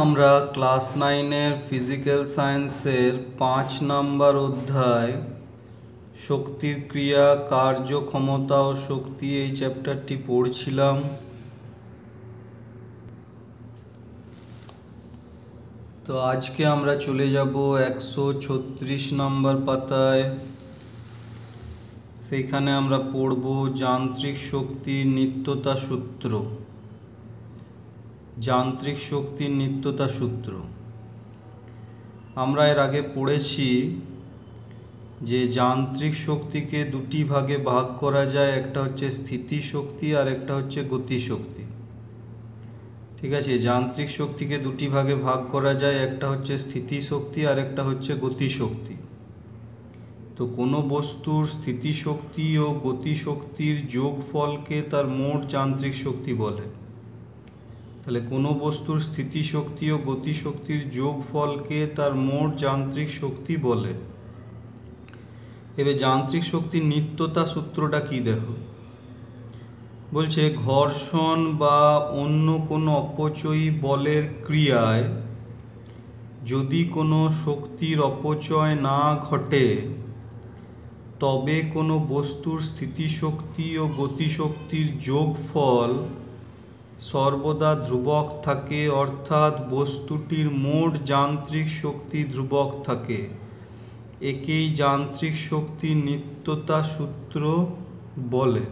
আমরা class 9-এর physical সায়েন্সের 5 number অধ্যায় শক্তির ক্রিয়া, কার্য, ক্ষমতা ও শক্তি এই চ্যাপ্টারটি পড়ছিলাম। তো আজকে আমরা চলে যাব 136 নাম্বার পাতায়। সেখানে আমরা পড়ব যান্ত্রিক শক্তির নিত্যতা সূত্র। যান্ত্রিক শক্তির নিত্যতা সূত্র আমরা এর আগে পড়েছি যে যান্ত্রিক শক্তিকে দুটি ভাগে ভাগ করা যায়, একটা হচ্ছে স্থিতি শক্তি আর একটা হচ্ছে গতি শক্তি। ঠিক আছে, যান্ত্রিক শক্তিকে দুটি ভাগে ভাগ করা যায়, একটা হচ্ছে স্থিতি শক্তি আর একটা হচ্ছে গতি শক্তি। তো কোনো বস্তুর স্থিতি শক্তি ও গতি শক্তির যোগফলকে তার মোট যান্ত্রিক শক্তি বলে। তাহলে কোনো বস্তুর স্থিতি শক্তি ও গতি শক্তির যোগফলকে তার মোট যান্ত্রিক শক্তি বলে। এবার যান্ত্রিক শক্তির নিত্যতা সূত্রটা কি দেখো, বলছে ঘর্ষণ বা অন্য কোনো অপচয়ী বলের ক্রিয়ায় যদি কোনো শক্তির অপচয় না ঘটে তবে কোনো বস্তুর স্থিতিশক্তি ও গতিশক্তির যোগফল সর্বদা ধ্রুবক থাকে, অর্থাৎ বস্তুটির মোট যান্ত্রিক শক্তি ধ্রুবক থাকে। একেই যান্ত্রিক শক্তির নিত্যতা সূত্র বলে।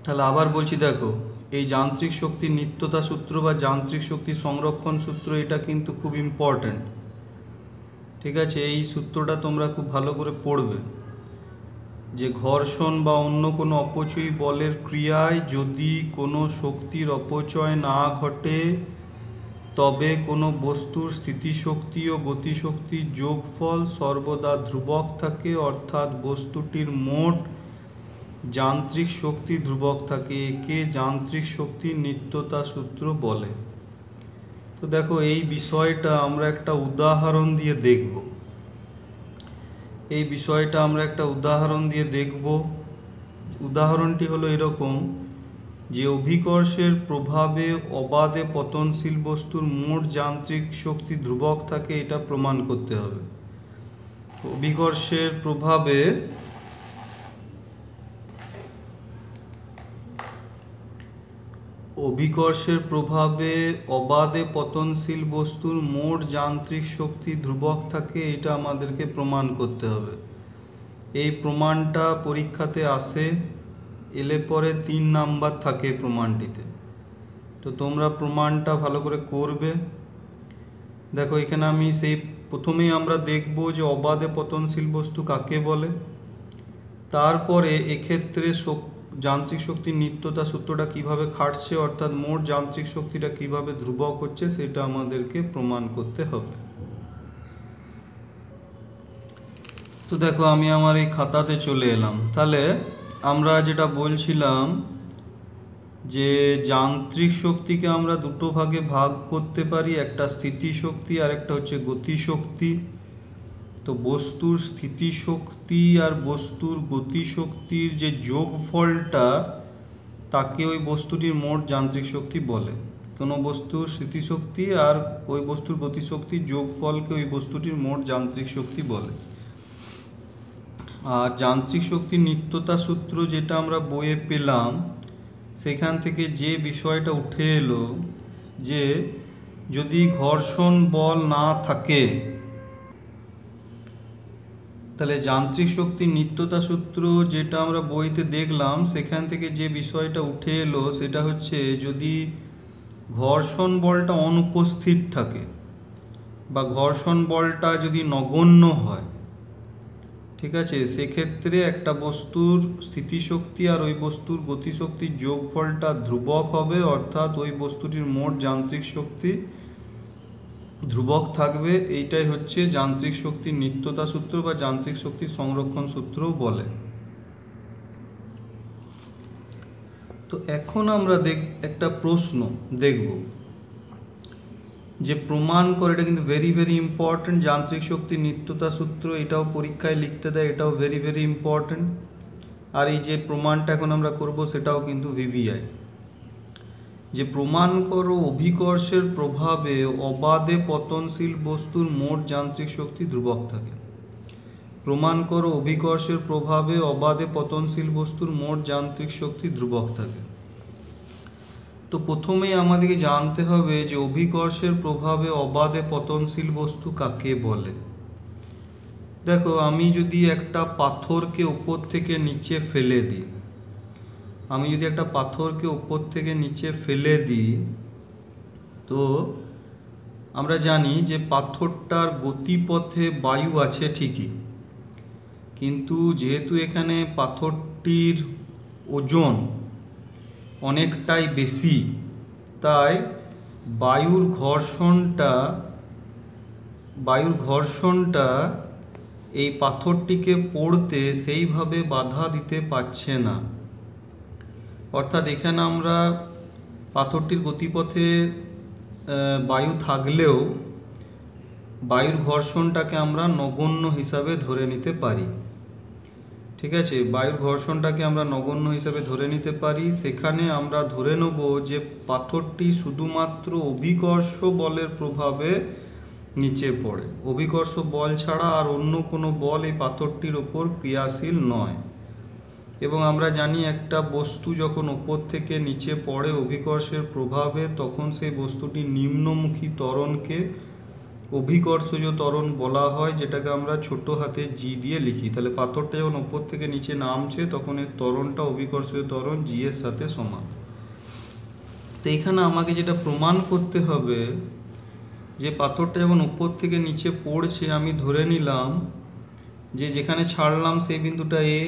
তাহলে আবার বলছি, দেখো এই যান্ত্রিক শক্তির নিত্যতা সূত্র বা যান্ত্রিক শক্তি সংরক্ষণ সূত্র এটা কিন্তু খুব ইম্পর্ট্যান্ট। ঠিক আছে, এই সূত্রটা তোমরা খুব ভালো করে পড়বে যে ঘর্ষণ বা অন্য কোনো অপচয়ী বলের ক্রিয়ায় যদি কোনো শক্তির অপচয় না ঘটে তবে কোনো বস্তুর স্থিতিশক্তি ও গতিশক্তির যোগফল সর্বদা ধ্রুবক থাকে, অর্থাৎ বস্তুটির মোট যান্ত্রিক শক্তি ধ্রুবক থাকে। একে যান্ত্রিক শক্তির নিত্যতা সূত্র বলে। তো দেখো এই বিষয়টা আমরা একটা উদাহরণ দিয়ে দেখব। এই বিষয়টা আমরা একটা উদাহরণ দিয়ে দেখব। উদাহরণটি হলো এরকম যে অভিকর্ষের প্রভাবে অবাধে পতনশীল বস্তুর মোট যান্ত্রিক শক্তি ধ্রুবক থাকে, এটা প্রমাণ করতে হবে। অভিকর্ষের প্রভাবে অবাধে পতনশীল বস্তুর মোট যান্ত্রিক শক্তি ধ্রুবক থাকে, এটা আমাদেরকে প্রমাণ করতে হবে। এই প্রমাণটা পরীক্ষাতে আসে, এলে পরে 3 নাম্বার থাকে প্রমাণটিতে। তো তোমরা প্রমাণটা ভালো করে করবে। দেখো এখানে আমি সেই প্রথমেই আমরা দেখব যে অবাধে পতনশীল বস্তু কাকে বলে, তারপরে এক্ষেত্রে যান্ত্রিক শক্তির নিত্যতা সূত্রটা কিভাবে খাটছে, অর্থাৎ মোট যান্ত্রিক শক্তিটা কিভাবে ধ্রুবক হচ্ছে সেটা আমাদেরকে প্রমাণ করতে হবে। তো দেখো আমি আমার এই খাতাতে চলে এলাম। তাহলে আমরা যেটা বলছিলাম যে যান্ত্রিক শক্তিকে আমরা দুটো ভাগে ভাগ করতে পারি, একটা স্থিতি শক্তি আর একটা হচ্ছে গতি শক্তি। তো বস্তুর স্থিতি শক্তি আর বস্তুর গতি শক্তির যে যোগফলটা তাকে ওই বস্তুটির মোট যান্ত্রিক শক্তি বলে। কোনো বস্তুর স্থিতিশক্তি আর ওই বস্তুর গতিশক্তির যোগফলকে ওই বস্তুটির মোট যান্ত্রিক শক্তি বলে। আর যান্ত্রিক শক্তির নিত্যতা সূত্র যেটা আমরা বইয়ে পেলাম, সেখান থেকে যে বিষয়টা উঠে এলো যে যদি ঘর্ষণ বল না থাকে তাহলে যান্ত্রিক শক্তির নিত্যতা সূত্র যেটা আমরা বইতে দেখলাম সেখান থেকে যে বিষয়টা উঠে এলো সেটা হচ্ছে যদি ঘর্ষণ বলটা অনুপস্থিত থাকে বা ঘর্ষণ বলটা যদি নগণ্য হয়, ঠিক আছে, সেক্ষেত্রে একটা বস্তুর স্থিতিশক্তি আর ওই বস্তুর গতিশক্তির যোগফলটা ধ্রুবক হবে, অর্থাৎ ওই বস্তুটির মোট যান্ত্রিক শক্তি ধ্রুবক থাকবে। এইটাই হচ্ছে যান্ত্রিক শক্তির নিত্যতা সূত্র বা যান্ত্রিক শক্তির সংরক্ষণ সূত্রও বলে। তো এখন আমরা একটা প্রশ্ন দেখব যে প্রমাণ করে, এটা কিন্তু ভেরি ভেরি ইম্পর্টেন্ট। যান্ত্রিক শক্তির নিত্যতা সূত্র এটাও পরীক্ষায় লিখতে দেয়, এটাও ভেরি ভেরি ইম্পর্টেন্ট। আর এই যে প্রমাণটা এখন আমরা করব সেটাও কিন্তু ভিভিআই। যে প্রমাণ করো অভিকর্ষের প্রভাবে অবাধে পতনশীল বস্তুর মোট যান্ত্রিক শক্তি ধ্রুবক থাকে। প্রমাণ করো অভিকর্ষের প্রভাবে অবাধে পতনশীল বস্তুর মোট যান্ত্রিক শক্তি ধ্রুবক থাকে। তো প্রথমেই আমাদেরকে জানতে হবে যে অভিকর্ষের প্রভাবে অবাধে পতনশীল বস্তু কাকে বলে। দেখো, আমি যদি একটা পাথরকে উপর থেকে নিচে ফেলে দিই, তো আমরা জানি যে পাথরটার গতিপথে বায়ু আছে ঠিকই, কিন্তু যেহেতু এখানে পাথরটির ওজন অনেকটাই বেশি, তাই বায়ুর ঘর্ষণটা এই পাথরটিকে পড়তে সেইভাবে বাধা দিতে পারছে না। অর্থাৎ এখানে আমরা পাথরটির গতিপথে বায়ু থাকলেও বায়ুর ঘর্ষণটাকে আমরা নগণ্য হিসাবে ধরে নিতে পারি। ঠিক আছে, বায়ুর ঘর্ষণটাকে আমরা নগণ্য হিসাবে ধরে নিতে পারি। সেখানে আমরা ধরে নেব যে পাথরটি শুধুমাত্র অভিকর্ষ বলের প্রভাবে নিচে পড়ে, অভিকর্ষ বল ছাড়া আর অন্য কোনো বল এই পাথরটির ওপর ক্রিয়াশীল নয়। এবং আমরা জানি একটা বস্তু যখন ওপর থেকে নিচে পড়ে অভিকর্ষের প্রভাবে, তখন সেই বস্তুটি নিম্নমুখী ত্বরণকে অভিকর্ষজ ত্বরণ বলা হয়, যেটাকে আমরা ছোট হাতে জি দিয়ে লিখি। তাহলে পাথরটা যখন ওপর থেকে নিচে নামছে তখন এর ত্বরণটা অভিকর্ষজ ত্বরণ জি এর সাথে সমান। তো এখানে আমাকে যেটা প্রমাণ করতে হবে যে পাথরটা যখন উপর থেকে নিচে পড়ছে, আমি ধরে নিলাম যে যেখানে ছাড়লাম সেই বিন্দুটা এ,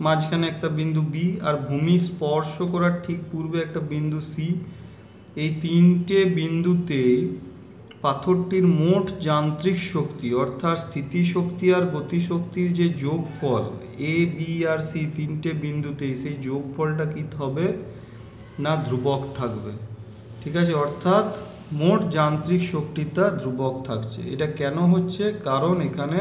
মাঝখানে একটা বিন্দু বি, আর ভূমি স্পর্শ করার ঠিক পূর্বে একটা বিন্দু সি। এই তিনটে বিন্দুতে পাথরটির মোট যান্ত্রিক শক্তি অর্থাৎ স্থিতিশক্তি আর গতিশক্তির যে যোগফল এ বি আর সি তিনটে বিন্দুতেই, সেই যোগফলটা কি হবে না ধ্রুবক থাকবে। ঠিক আছে, অর্থাৎ মোট যান্ত্রিক শক্তিটা ধ্রুবক থাকছে। এটা কেন হচ্ছে? কারণ এখানে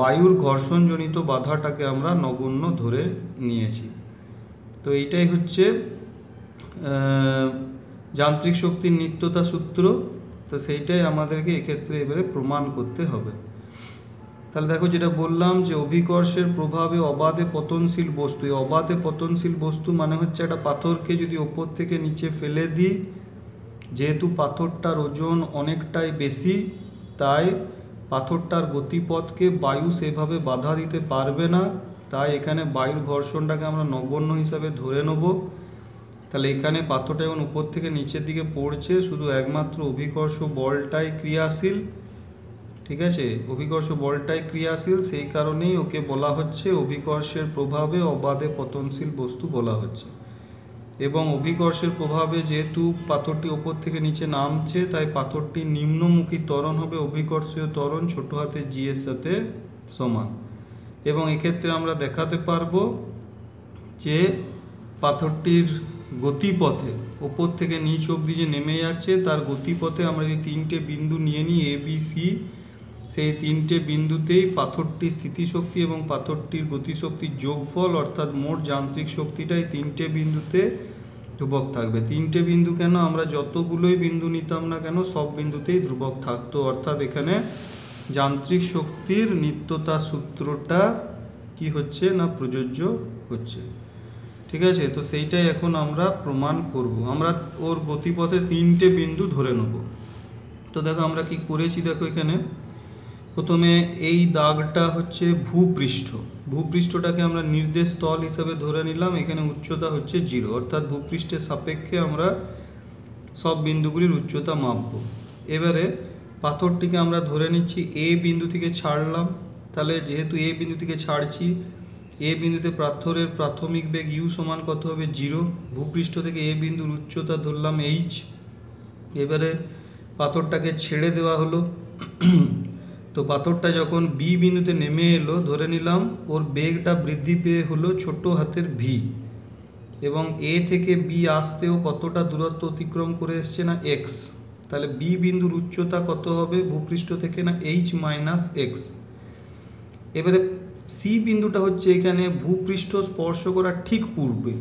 বায়ুর ঘর্ষণজনিত বাধাটাকে আমরা নগণ্য ধরে নিয়েছি। তো এইটাই হচ্ছে যান্ত্রিক শক্তির নিত্যতা সূত্র। তো সেইটাই আমাদেরকে এক্ষেত্রে এবারে প্রমাণ করতে হবে। তাহলে দেখো, যেটা বললাম যে অভিকর্ষের প্রভাবে অবাধে পতনশীল বস্তু, এই অবাধে পতনশীল বস্তু মানে হচ্ছে একটা পাথরকে যদি ওপর থেকে নিচে ফেলে দিই, যেহেতু পাথরটার ওজন অনেকটাই বেশি, তাই পাথরটার গতিপথকে বায়ু সেভাবে বাধা দিতে পারবে না। তাই এখানে বায়ুর ঘর্ষণটাকে আমরা নগণ্য হিসাবে ধরে নেব। তাহলে এখানে পাথরটা যখন উপর থেকে নিচের দিকে পড়ছে, শুধু একমাত্র অভিকর্ষ বলটাই ক্রিয়াশীল। ঠিক আছে, অভিকর্ষ বলটাই ক্রিয়াশীল, সেই কারণেই ওকে বলা হচ্ছে অভিকর্ষের প্রভাবে অবাধে পতনশীল বস্তু বলা হচ্ছে। এবং অভিকর্ষের প্রভাবে যেহেতু পাথরটি ওপর থেকে নিচে নামছে, তাই পাথরটি নিম্নমুখী ত্বরণ হবে অভিকর্ষীয় ত্বরণ ছোট হাতে জি এর সাথে সমান। এবং এক্ষেত্রে আমরা দেখাতে পারবো যে পাথরটির গতিপথে ওপর থেকে নিচ অবধি যে নেমে যাচ্ছে, তার গতিপথে আমরা যদি তিনটে বিন্দু নিয়ে নিই এ বি সি, সেই তিনটে বিন্দুতেই পাথরটির স্থিতিশক্তি এবং পাথরটির গতিশক্তির যোগফল অর্থাৎ মোট যান্ত্রিক শক্তিটাই তিনটে বিন্দুতে ধ্রুবক থাকবে। তিনটে বিন্দু কেন, আমরা যতগুলোই বিন্দু নিতাম না কেন সব বিন্দুতেই ধ্রুবক থাকতো। অর্থাৎ এখানে যান্ত্রিক শক্তির নিত্যতা সূত্রটা কি হচ্ছে না প্রযোজ্য হচ্ছে। ঠিক আছে, তো সেইটাই এখন আমরা প্রমাণ করব। আমরা ওর গতিপথে তিনটে বিন্দু ধরে নেব। তো দেখো আমরা কি করেছি, দেখো এখানে প্রথমে এই দাগটা হচ্ছে ভূপৃষ্ঠটাকে আমরা নির্দেশ তল হিসাবে ধরে নিলাম। এখানে উচ্চতা হচ্ছে 0, অর্থাৎ ভূপৃষ্ঠের সাপেক্ষে আমরা সব বিন্দুগুলির উচ্চতা মাপব। এবারে পাথরটিকে আমরা ধরে নিচ্ছি এ বিন্দু থেকে ছাড়লাম। তাহলে যেহেতু এ বিন্দু থেকে ছাড়ছি, এ বিন্দুতে পাথরের প্রাথমিক বেগ ইউ সমান কত হবে 0। ভূপৃষ্ঠ থেকে এ বিন্দুর উচ্চতা ধরলাম এইচ। এবারে পাথরটাকে ছেড়ে দেওয়া হলো। তো পাথরটা যখন বি বিন্দুতে নেমে এলো, ধরে নিলাম ওর বেগটা বৃদ্ধি পেয়ে হলো ছোট হাতের ভি। এবং এ থেকে বি আসতেও কতটা দূরত্ব অতিক্রম করে এসছে না এক্স। তাহলে বি বিন্দুর উচ্চতা কত হবে ভূপৃষ্ঠ থেকে না এইচ মাইনাস এক্স। এবারে সি বিন্দুটা হচ্ছে এখানে ভূপৃষ্ঠ স্পর্শ করার ঠিক পূর্বে।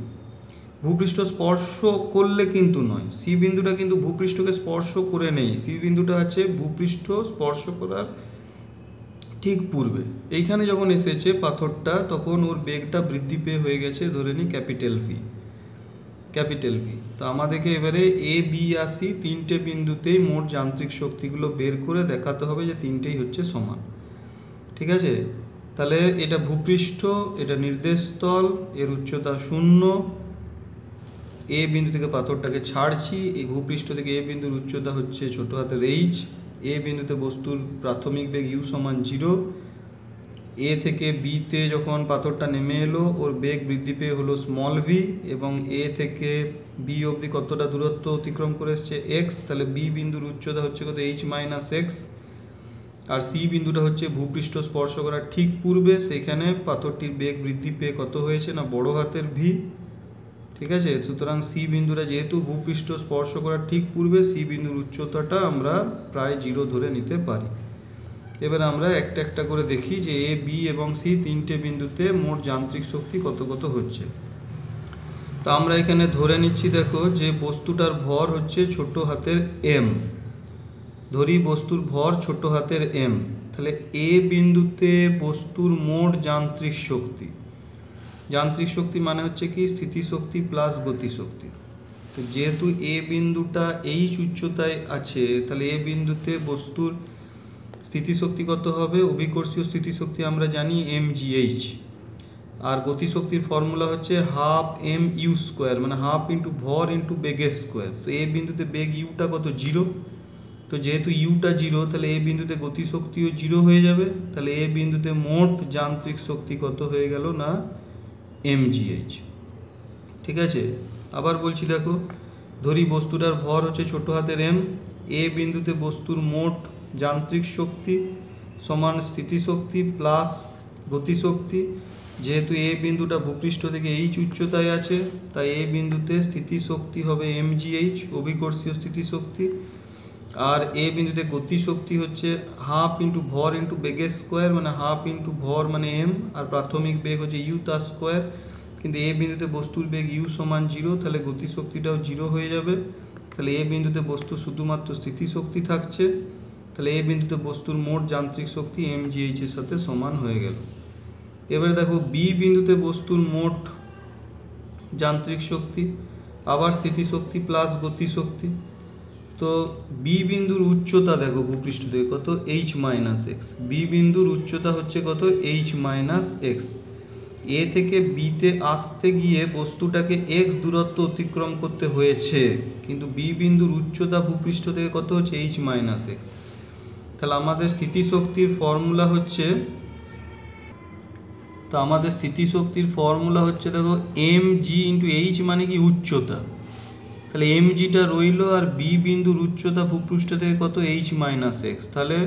ভূপৃষ্ঠ স্পর্শ করলে কিন্তু নয়, সি বিন্দুটা কিন্তু ভূপৃষ্ঠকে স্পর্শ করে নেই, সি বিন্দুটা আছে ভূপৃষ্ঠ স্পর্শ করার ঠিক পূর্বে। এইখানে যখন এসেছে পাথরটা, তখন ওর বেগটা বৃদ্ধি পেয়ে হয়ে গেছে ধরে নিই ক্যাপিটাল ভি। তো আমাদেরকে এবারে এ বি আর সি তিনটে বিন্দুতেই মোট যান্ত্রিক শক্তিগুলো বের করে দেখাতে হবে যে তিনটেই হচ্ছে সমান। ঠিক আছে, তাহলে এটা ভূপৃষ্ঠ, এটা নির্দেশস্থল, এর উচ্চতা 0, এ বিন্দু থেকে পাথরটাকে ছাড়ছি, এই ভূপৃষ্ঠ থেকে এ বিন্দুর উচ্চতা হচ্ছে ছোট হাতের এইচ, এ বিন্দুতে বস্তুর প্রাথমিক বেগ ইউ সমান 0, এ থেকে বিতে যখন পাথরটা নেমে এলো ওর বেগ বৃদ্ধি পেয়ে হলো স্মল ভি, এবং এ থেকে বি অবধি কতটা দূরত্ব অতিক্রম করে এসছে এক্স, তাহলে বি বিন্দুর উচ্চতা হচ্ছে কত এইচ মাইনাস এক্স, আর সি বিন্দুটা হচ্ছে ভূপৃষ্ঠ স্পর্শ করার ঠিক পূর্বে, সেখানে পাথরটির বেগ বৃদ্ধি পেয়ে কত হয়েছে না বড় হাতের ভি। ঠিক আছে, সুতরাং সি বিন্দুটা যেহেতু ভূপৃষ্ঠ স্পর্শ করার ঠিক পূর্বে, সি বিন্দুর উচ্চতাটা আমরা প্রায় 0 ধরে নিতে পারি। এবার আমরা একটা একটা করে দেখি যে এ বি এবং সি তিনটে বিন্দুতে মোট যান্ত্রিক শক্তি কত কত হচ্ছে। তা আমরা এখানে ধরে নিচ্ছি, দেখো যে বস্তুটার ভর হচ্ছে ছোট হাতের এম, ধরি বস্তুর ভর ছোট হাতের এম, তাহলে এ বিন্দুতে বস্তুর মোট যান্ত্রিক শক্তি মানে হচ্ছে কি স্থিতিশক্তি প্লাস গতিশক্তি। তো যেহেতু এ বিন্দুটা এইচ উচ্চতায় আছে, তাহলে এ বিন্দুতে বস্তুর স্থিতিশক্তি কত হবে, অভিকর্ষীয় স্থিতিশক্তি আমরা জানি mgh, আর গতিশক্তির ফর্মুলা হচ্ছে হাফ এম ইউ স্কোয়ার, মানে হাফ ইন্টু ভর ইন্টু বেগের স্কোয়ার। তো এ বিন্দুতে বেগ ইউটা কত 0, তো যেহেতু ইউটা 0, তাহলে এ বিন্দুতে গতিশক্তিও 0 হয়ে যাবে, তাহলে এ বিন্দুতে মোট যান্ত্রিক শক্তি কত হয়ে গেল না mgh। ঠিক আছে, আবার বলছি দেখো, ধরি বস্তুটার ভর হচ্ছে ছোট হাতের এম, এ বিন্দুতে বস্তুর মোট যান্ত্রিক শক্তি সমান স্থিতিশক্তি প্লাস গতিশক্তি। যেহেতু এ বিন্দুটা ভূপৃষ্ঠ থেকে এইচ উচ্চতায় আছে, তাই এ বিন্দুতে স্থিতিশক্তি হবে mgh, অভিকর্ষীয় স্থিতিশক্তি, আর এ বিন্দুতে গতিশক্তি হচ্ছে হাফ ইন্টু ভর ইন্টু বেগের স্কোয়ার, মানে হাফ ইন্টু ভর মানে এম, আর প্রাথমিক বেগ হচ্ছে ইউ তার স্কোয়ার। কিন্তু এ বিন্দুতে বস্তুর বেগ ইউ সমান 0, তাহলে গতিশক্তিটাও 0 হয়ে যাবে, তাহলে এ বিন্দুতে বস্তু শুধুমাত্র স্থিতিশক্তি থাকছে, তাহলে এ বিন্দুতে বস্তুর মোট যান্ত্রিক শক্তি mgh এর সাথে সমান হয়ে গেল। এবারে দেখো বি বিন্দুতে বস্তুর মোট যান্ত্রিক শক্তি, আবার স্থিতিশক্তি প্লাস গতিশক্তি। তো বি বিন্দুর উচ্চতা দেখো ভূপৃষ্ঠ থেকে কত এইচ মাইনাস এক্স, বি বিন্দুর উচ্চতা হচ্ছে কত এইচ মাইনাস এক্স, এ থেকে বিতে আসতে গিয়ে বস্তুটাকে এক্স দূরত্ব অতিক্রম করতে হয়েছে, কিন্তু বি বিন্দুর উচ্চতা ভূপৃষ্ঠ থেকে কত হচ্ছে এইচ মাইনাস এক্স। তাহলে আমাদের স্থিতিশক্তির ফর্মুলা হচ্ছে, তো আমাদের স্থিতিশক্তির ফর্মুলা হচ্ছে দেখো এম জি ইন্টু এইচ মানে কি উচ্চতা, তাহলে এম জিটা রইল, আর বি বিন্দুর উচ্চতা ভূপৃষ্ঠ থেকে কত এইচ মাইনাস এক্স, তাহলে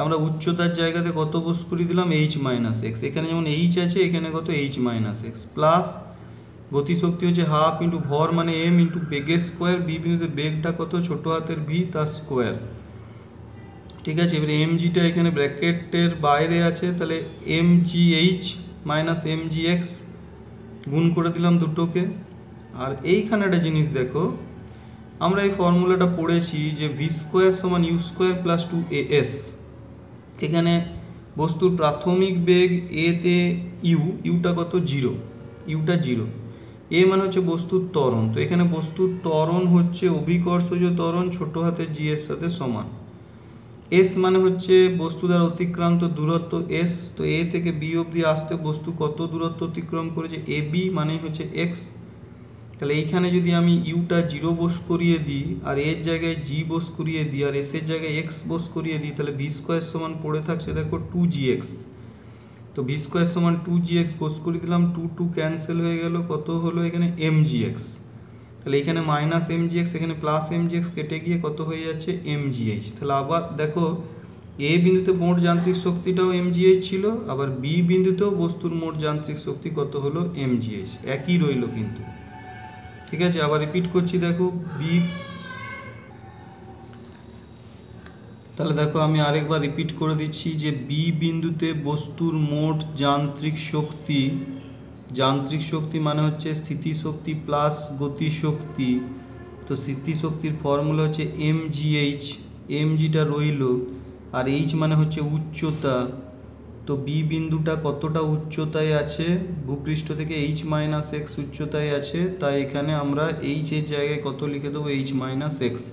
আমরা উচ্চতার জায়গাতে কত বস করে দিলাম এইচ মাইনাস এক্স, এখানে যেমন এইচ আছে এখানে কত এইচ মাইনাস এক্স, প্লাস গতিশক্তি হচ্ছে হাফ ইন্টু ভর মানে এম ইন্টু বেগের স্কোয়ার, বি বিন্দুতে বেগটা কত ছোট হাতের ভি তার স্কোয়ার। ঠিক আছে, এবারে এম জিটা এখানে ব্র্যাকেটের বাইরে আছে, তাহলে M G H minus M G X গুণ করে দিলাম দুটোকে। আর এইখানে একটা জিনিস দেখো, আমরা এই ফর্মুলাটা পড়েছি যে ভি স্কোয়ার সমান ইউ স্কোয়ার প্লাস 2as, এখানে বস্তুর প্রাথমিক বেগ এতে ইউটা কত 0, ইউটা 0, এ মানে হচ্ছে বস্তুর ত্বরণ, তো এখানে বস্তুর ত্বরণ হচ্ছে অভিকর্ষজ ত্বরণ ছোট হাতের জি এর সাথে সমান, এস মানে হচ্ছে বস্তু দ্বারা অতিক্রান্ত দূরত্ব এস, তো এ থেকে বি অবধি আসতে বস্তু কত দূরত্ব অতিক্রম করেছে এ বি মানে হচ্ছে এক্স। তাহলে এইখানে যদি আমি ইউটা 0 বোস করিয়ে দিই, আর এর জায়গায় জি বোস করিয়ে দিই, আর এস এর জায়গায় এক্স বোস করিয়ে দিই, তাহলে ভি স্কোয়ার সমান পড়ে থাকছে দেখো 2gx, তো ভি স্কোয়ার সমান 2gx বোস করে দিলাম, 2 ক্যান্সেল হয়ে গেল, কত হলো এখানে mgx, তাহলে এখানে মাইনাস mgx এখানে প্লাস mgx কেটে গিয়ে কত হয়ে যাচ্ছে mgh। তাহলে আবার দেখো এ বিন্দুতে মোট যান্ত্রিক শক্তিটাও mgh ছিল, আবার বি বিন্দুতেও বস্তুর মোট যান্ত্রিক শক্তি কত হলো mgh, একই রইল কিন্তু। ঠিক আছে, আবার রিপিট করছি দেখো বি, তাহলে দেখো আমি আরেকবার রিপিট করে দিচ্ছি যে বি বিন্দুতে বস্তুর মোট যান্ত্রিক শক্তি যান্ত্রিক শক্তি মানে হচ্ছে স্থিতিশক্তি প্লাস গতিশক্তি। তো স্থিতিশক্তির ফর্মুলা হচ্ছে mgh, mgটা রইল, আর h মানে হচ্ছে উচ্চতা। তো বি বিন্দুটা কতটা উচ্চতায় আছে, ভূপৃষ্ঠ থেকে h মাইনাস এক্স উচ্চতায় আছে, তাই এখানে আমরা h এর জায়গায় কত লিখে দেবো, h মাইনাস এক্স,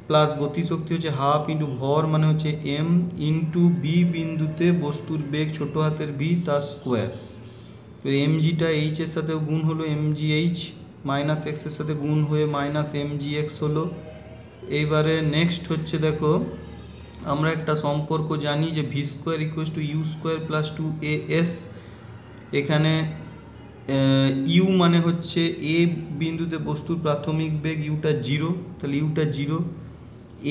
প্লাস গতিশক্তি হচ্ছে হাফ ইন্টু ভর মানে হচ্ছে m ইন্টু বি বিন্দুতে বস্তুর বেগ ছোট হাতের v তার স্কোয়ার। mgটা h এর সাথেও গুণ হলো, mgh মাইনাস এক্সের সাথে গুণ হয়ে মাইনাস mgx হলো। এইবারে নেক্সট হচ্ছে দেখো, আমরা একটা সম্পর্ক জানি যে V square equals to U square plus 2as। এখানে ইউ মানে হচ্ছে এ বিন্দুতে বস্তুর প্রাথমিক বেগ, ইউটা 0, তাহলে ইউটা 0।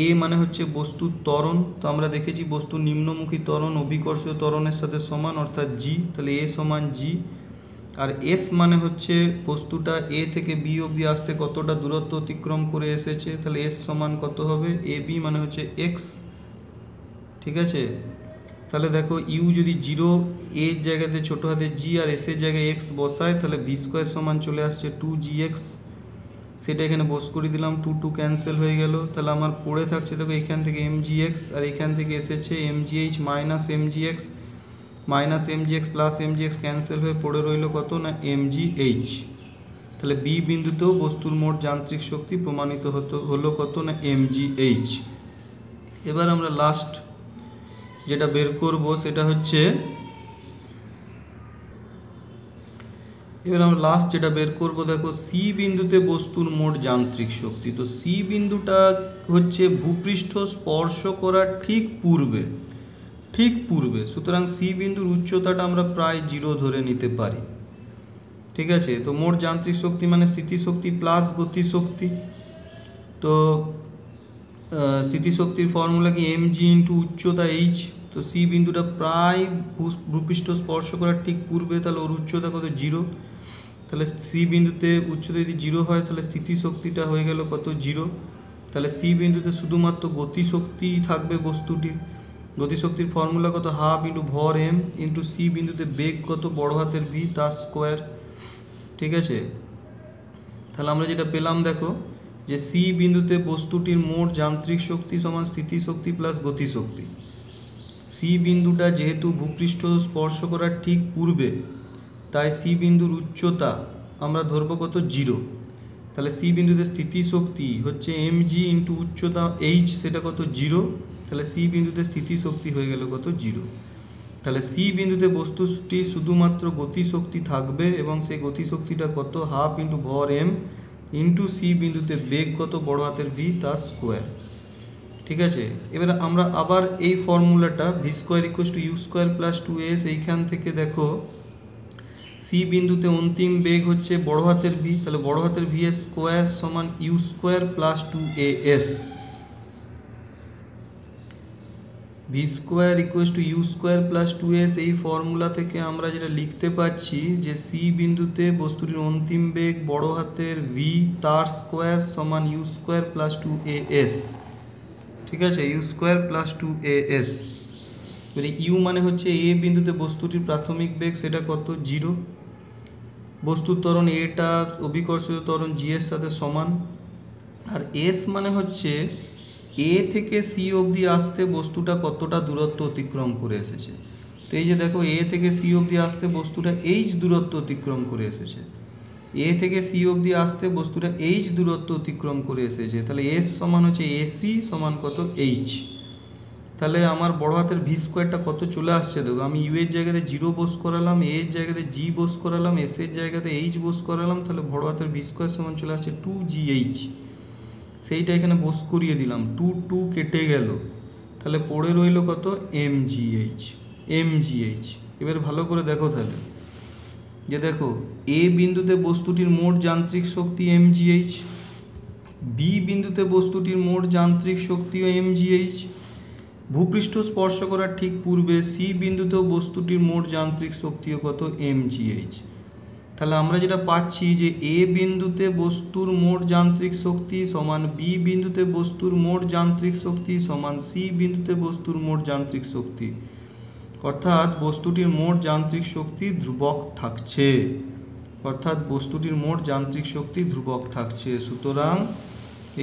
এ মানে হচ্ছে বস্তুর ত্বরণ, তো আমরা দেখেছি বস্তুর নিম্নমুখী ত্বরণ অভিকর্ষীয় ত্বরণের সাথে সমান, অর্থাৎ জি, তাহলে এ সমান জি। আর এস মানে হচ্ছে বস্তুটা এ থেকে বি অবধি আসতে কতটা দূরত্ব অতিক্রম করে এসেছে, তাহলে এস সমান কত হবে, এ বি মানে হচ্ছে এক্স। ঠিক আছে, তাহলে দেখো ইউ যদি 0 এর জায়গাতে ছোটো হাতে জি আর এস এর জায়গায় এক্স বসায়, তাহলে ভি স্কোয়ার সমান চলে আসছে 2gx। সেটা এখানে বস করে দিলাম, 2 ক্যান্সেল হয়ে গেল। তাহলে আমার পড়ে থাকছে দেখো এখান থেকে mgx, আর এখান থেকে এসেছে mgh minus mgx, minus mgx plus mgx cancel হয়ে পড়ে রইল কত না mgh। তাহলে বি বিন্দুতেও বস্তুর মোট যান্ত্রিক শক্তি প্রমাণিত হলো কত না mgh। এবার আমরা লাস্ট যেটা বের করব সেটা হচ্ছে, এবার আমরা লাস্ট যেটা বের করব দেখো সি বিন্দুতে বস্তুর মোট যান্ত্রিক শক্তি। তো সি বিন্দুটা হচ্ছে ভূপৃষ্ঠ স্পর্শ করার ঠিক পূর্বে, সুতরাং সি বিন্দুর উচ্চতাটা আমরা প্রায় 0 ধরে নিতে পারি। ঠিক আছে, তো মোট যান্ত্রিক শক্তি মানে স্থিতিশক্তি প্লাস গতিশক্তি। তো স্থিতিশক্তির ফর্মুলা কি mg ইন্টু উচ্চতা h। তো সি বিন্দুটা প্রায় ভূপৃষ্ঠ স্পর্শ করার ঠিক পূর্বে, তাহলে ওর উচ্চতা কত 0। তাহলে সি বিন্দুতে উচ্চতা যদি 0 হয় তাহলে স্থিতিশক্তিটা হয়ে গেল কত 0। তাহলে সি বিন্দুতে শুধুমাত্র গতিশক্তি থাকবে বস্তুটির। গতিশক্তির ফর্মুলা কত, হাফ ইন্টু ভর m ইন্টু সি বিন্দুতে বেগ কত, বড় হাতের ভি তার স্কোয়ার। ঠিক আছে, তাহলে আমরা যেটা পেলাম দেখো যে সি বিন্দুতে বস্তুটির মোট যান্ত্রিক শক্তি সমান স্থিতিশক্তি প্লাস গতিশক্তি। সি বিন্দুটা যেহেতু ভূপৃষ্ঠ স্পর্শ করার ঠিক পূর্বে, তাই সি বিন্দুর উচ্চতা আমরা ধরবো কত 0। তাহলে সি বিন্দুতে স্থিতিশক্তি হচ্ছে mg ইন্টু উচ্চতা h, সেটা কত 0। তাহলে সি বিন্দুতে স্থিতিশক্তি হয়ে গেল কত 0। তাহলে সি বিন্দুতে বস্তুটি শুধুমাত্র গতিশক্তি থাকবে, এবং সেই গতিশক্তিটা কত, হাফ ইন্টু ভর m ইন্টু সি বিন্দুতে বেগ কত, বড় হাতের ভি তার স্কোয়ার। ঠিক আছে, এবার আমরা আবার এই ফর্মুলাটা V square equals to U square plus 2as, এইখান থেকে দেখো সি বিন্দুতে অন্তিম বেগ হচ্ছে বড় হাতের ভি, তাহলে বড় হাতের ভি এর স্কোয়ার সমান U square plus 2as। V square equals to U square plus 2as, এই ফর্মুলা থেকে আমরা যেটা লিখতে পাচ্ছি যে সি বিন্দুতে বস্তুটির অন্তিম বেগ বড় হাতের ভি তার স্কোয়ার সমান ইউ স্কোয়ার প্লাস 2as। ঠিক আছে, ইউ স্কোয়ার প্লাস 2as। এবারে ইউ মানে হচ্ছে এ বিন্দুতে বস্তুটির প্রাথমিক বেগ, সেটা কত 0। বস্তুর ত্বরণ এটা অভিকর্ষিত ত্বরণ জি এর সাথে সমান। আর এস মানে হচ্ছে এ থেকে সি অবধি আসতে বস্তুটা কতটা দূরত্ব অতিক্রম করে এসেছে। তো এই যে দেখো এ থেকে সি অবধি আসতে বস্তুটা এইচ দূরত্ব অতিক্রম করে এসেছে, এ থেকে সি অবধি আসতে বস্তুটা এইচ দূরত্ব অতিক্রম করে এসেছে। তাহলে এস সমান হচ্ছে এসি সমান কত এইচ। তাহলে আমার বড় হাতের ভি স্কোয়ারটা কত চলে আসছে দেখো, আমি ইউ এর জায়গাতে 0 বোস করালাম, এ এর জায়গাতে জি বোস করালাম, এস এর জায়গাতে এইচ বোস করালাম, তাহলে বড় হাতের ভি স্কোয়ার সমান চলে আসছে 2gh। সেইটা এখানে বোস করিয়ে দিলাম, 2 কেটে গেল, তাহলে পড়ে রইল কত mgh। এবার ভালো করে দেখো তাহলে যে দেখো এ বিন্দুতে বস্তুটির মোট যান্ত্রিক শক্তি mgh, বি বিন্দুতে বস্তুটির মোট যান্ত্রিক শক্তিও mgh, ভূপৃষ্ঠ স্পর্শ করার ঠিক পূর্বে সি বিন্দুতেও বস্তুটির মোট যান্ত্রিক শক্তিও কত mgh। তাহলে আমরা যেটা পাচ্ছি যে এ বিন্দুতে বস্তুর মোট যান্ত্রিক শক্তি সমান বি বিন্দুতে বস্তুর মোট যান্ত্রিক শক্তি সমান সি বিন্দুতে বস্তুর মোট যান্ত্রিক শক্তি, অর্থাৎ বস্তুটির মোট যান্ত্রিক শক্তি ধ্রুবক থাকছে, অর্থাৎ বস্তুটির মোট যান্ত্রিক শক্তি ধ্রুবক থাকছে। সুতরাং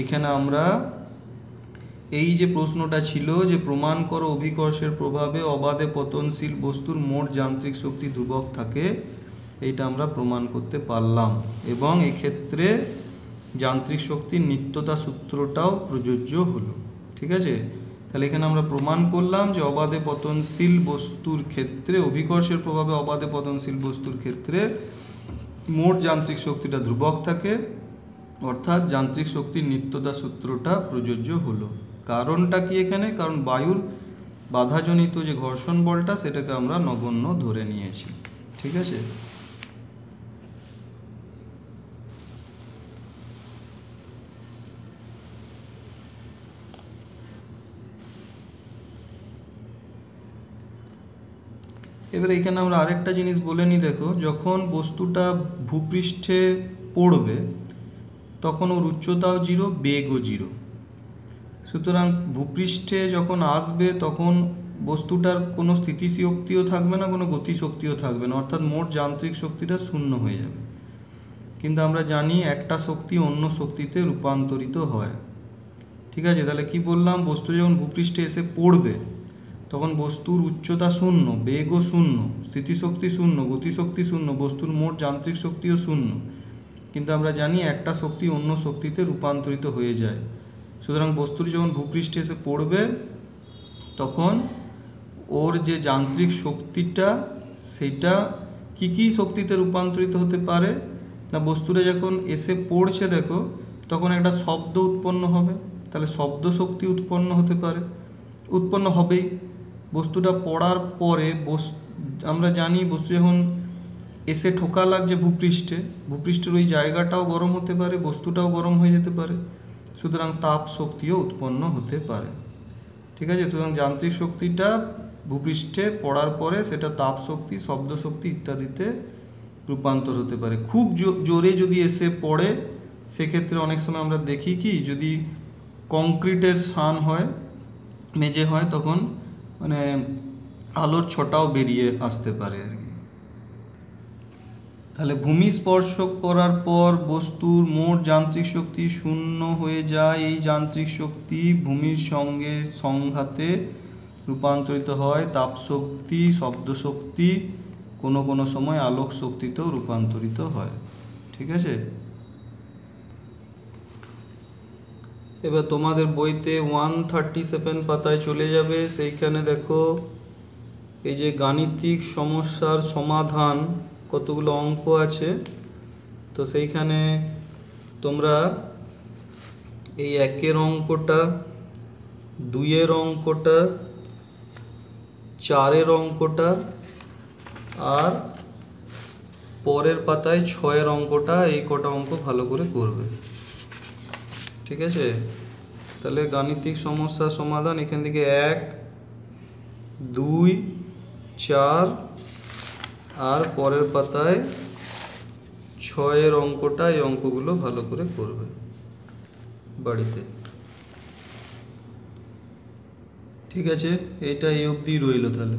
এখানে আমরা এই যে প্রশ্নটা ছিল যে প্রমাণ করো অভিকর্ষের প্রভাবে অবাধে পতনশীল বস্তুর মোট যান্ত্রিক শক্তি ধ্রুবক থাকে, এইটা আমরা প্রমাণ করতে পারলাম। এবং এক্ষেত্রে যান্ত্রিক শক্তির নিত্যতা সূত্রটাও প্রযোজ্য হলো। ঠিক আছে, তাহলে এখানে আমরা প্রমাণ করলাম যে অবাধে পতনশীল বস্তুর ক্ষেত্রে, অভিকর্ষের প্রভাবে অবাধে পতনশীল বস্তুর ক্ষেত্রে মোট যান্ত্রিক শক্তিটা ধ্রুবক থাকে, অর্থাৎ যান্ত্রিক শক্তির নিত্যতা সূত্রটা প্রযোজ্য হলো। কারণটা কি এখানে? কারণ বায়ুর বাধাজনিত যে ঘর্ষণ বলটা সেটাকে আমরা নগণ্য ধরে নিয়েছি। ঠিক আছে, এবার এখানে আমরা আরেকটা জিনিস বলে নিই। দেখো, যখন বস্তুটা ভূপৃষ্ঠে পড়বে তখন ওর উচ্চতাও 0, বেগও 0। সুতরাং ভূপৃষ্ঠে যখন আসবে তখন বস্তুটার কোনো স্থিতিশক্তিও থাকবে না, কোনো গতিশক্তিও থাকবে না, অর্থাৎ মোট যান্ত্রিক শক্তিটা শূন্য হয়ে যাবে। কিন্তু আমরা জানি একটা শক্তি অন্য শক্তিতে রূপান্তরিত হয়। ঠিক আছে, তাহলে কি বললাম? বস্তু যখন ভূপৃষ্ঠে এসে পড়বে তখন বস্তুর উচ্চতা শূন্য, বেগও শূন্য, স্থিতিশক্তি শূন্য, গতিশক্তি শূন্য, বস্তুর মোট যান্ত্রিক শক্তিও শূন্য। কিন্তু আমরা জানি একটা শক্তি অন্য শক্তিতে রূপান্তরিত হয়ে যায়। সুতরাং বস্তুটি যখন ভূপৃষ্ঠে এসে পড়বে তখন ওর যে যান্ত্রিক শক্তিটা সেটা কি শক্তিতে রূপান্তরিত হতে পারে না, বস্তুটা যখন এসে পড়ছে দেখো তখন একটা শব্দ উৎপন্ন হবে, তাহলে শব্দ শক্তি উৎপন্ন হতে পারে, উৎপন্ন হবেই। বস্তুটা পড়ার পরে আমরা জানি বস্তু যখন এসে ঠোকা লাগছে ভূপৃষ্ঠের ওই জায়গাটাও গরম হতে পারে, বস্তুটাও গরম হয়ে যেতে পারে, সুতরাং তাপ শক্তিও উৎপন্ন হতে পারে। ঠিক আছে, সুতরাং যান্ত্রিক শক্তিটা ভূপৃষ্ঠে পড়ার পরে সেটা তাপ শক্তি, শব্দ শক্তি ইত্যাদিতে রূপান্তর হতে পারে। খুব জোরে যদি এসে পড়ে সেক্ষেত্রে অনেক সময় আমরা দেখি কি, যদি কংক্রিটের সান হয়, মেঝে হয়, তখন মানে আলোর ছটাও বেরিয়ে আসতে পারে আর কি। তাহলে ভূমি স্পর্শ করার পর বস্তুর মোট যান্ত্রিক শক্তি শূন্য হয়ে যায়। এই যান্ত্রিক শক্তি ভূমির সঙ্গে সংঘাতে রূপান্তরিত হয় তাপ শক্তি, শব্দ শক্তি, কোনো কোনো সময় আলোক শক্তিতেও রূপান্তরিত হয়। ঠিক আছে, এবার তোমাদের বইতে 137 পাতায় চলে যাবে। সেইখানে দেখো এই যে গাণিতিক সমস্যার সমাধান কতগুলো অঙ্ক আছে, তো সেইখানে তোমরা এই 1-এর অঙ্কটা, 2-এর অঙ্কটা, 4-এর অঙ্কটা আর পরের পাতায় 6-এর অঙ্কটা, এই কটা অঙ্ক ভালো করে করবে। ঠিক আছে, তাহলে গাণিতিক সমস্যার সমাধান এখান থেকে 1, 2, 4 আর পরের পাতায় 6-এর অঙ্কটা, এই অঙ্কগুলো ভালো করে করবে বাড়িতে। ঠিক আছে, এটা এই অবধি রইল তাহলে।